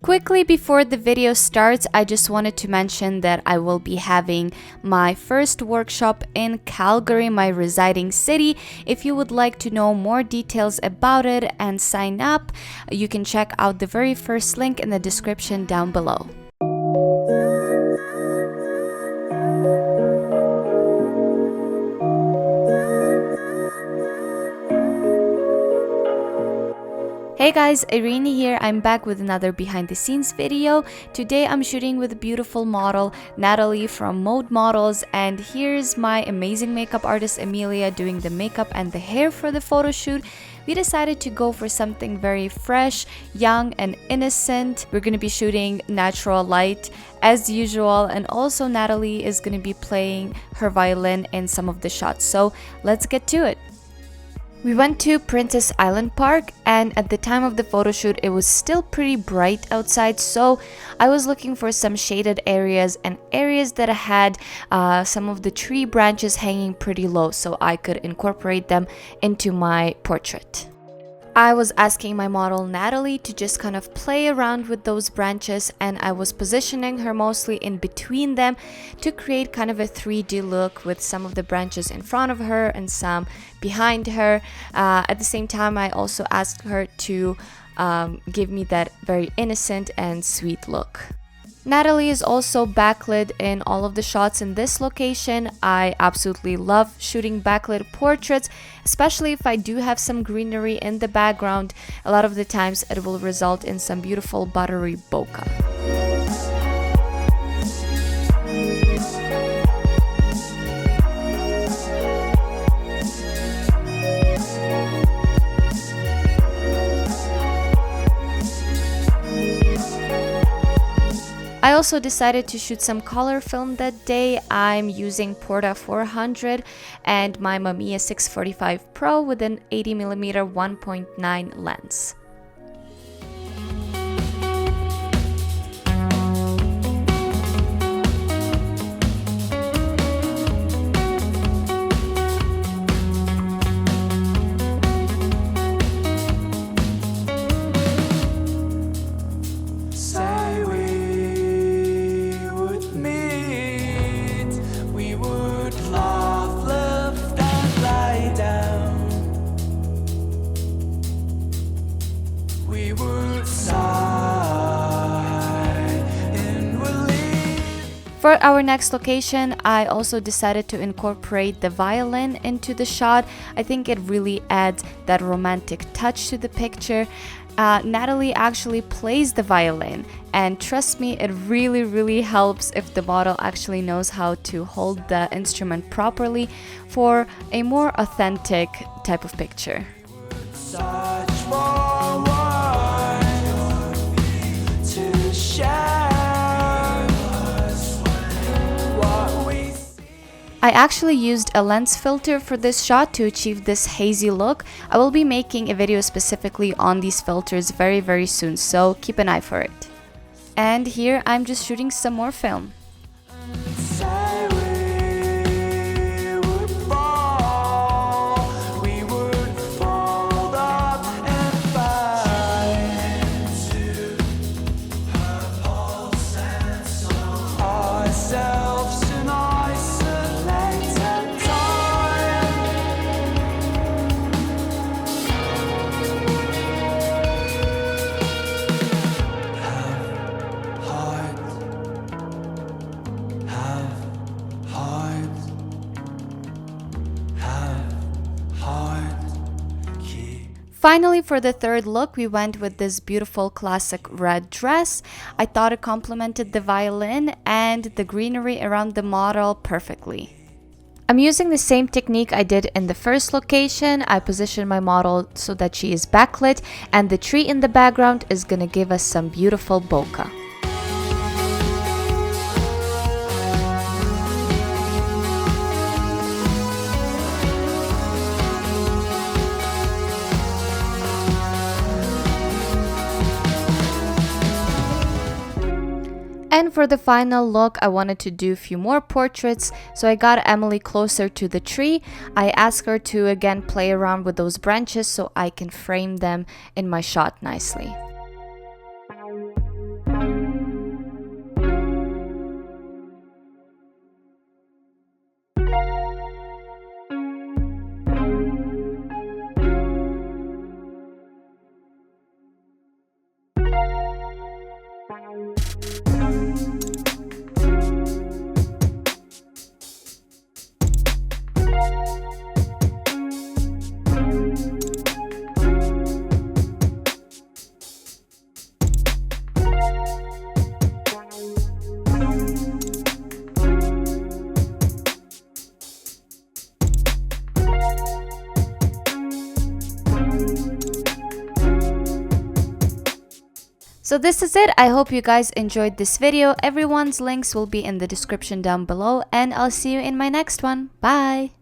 Quickly before the video starts, I just wanted to mention that I will be having my first workshop in Calgary, my residing city. If you would like to know more details about it and sign up, you can check out the very first link in the description down below. Hey guys, Irene here. I'm back with another behind the scenes video. Today I'm shooting with a beautiful model, Nathalie from Mode Models, and here's my amazing makeup artist Emilia doing the makeup and the hair for the photo shoot. We decided to go for something very fresh, young and innocent. We're going to be shooting natural light as usual, and also Nathalie is going to be playing her violin in some of the shots. So let's get to it. We went to Princess Island Park, and at the time of the photo shoot it was still pretty bright outside, so I was looking for some shaded areas and areas that had some of the tree branches hanging pretty low so I could incorporate them into my portrait. I was asking my model Nathalie to just kind of play around with those branches, and I was positioning her mostly in between them to create kind of a 3D look with some of the branches in front of her and some behind her. At the same time, I also asked her to give me that very innocent and sweet look. Nathalie is also backlit in all of the shots in this location. I absolutely love shooting backlit portraits, especially if I do have some greenery in the background. A lot of the times it will result in some beautiful buttery bokeh. I also decided to shoot some color film that day. I'm using Porta 400 and my Mamiya 645 Pro with an 80mm 1.2 lens. For our next location, I also decided to incorporate the violin into the shot. I think it really adds that romantic touch to the picture. Nathalie actually plays the violin, and trust me, it really helps if the model actually knows how to hold the instrument properly for a more authentic type of picture. I actually used a lens filter for this shot to achieve this hazy look. I will be making a video specifically on these filters very soon, so keep an eye for it. And here I'm just shooting some more film. Finally, for the third look, we went with this beautiful classic red dress. I thought it complemented the violin and the greenery around the model perfectly. I'm using the same technique I did in the first location. I positioned my model so that she is backlit, and the tree in the background is gonna give us some beautiful bokeh. And for the final look, I wanted to do a few more portraits, so I got Emily closer to the tree. I asked her to again play around with those branches so I can frame them in my shot nicely. So this is it. I hope you guys enjoyed this video. Everyone's links will be in the description down below, and I'll see you in my next one. Bye!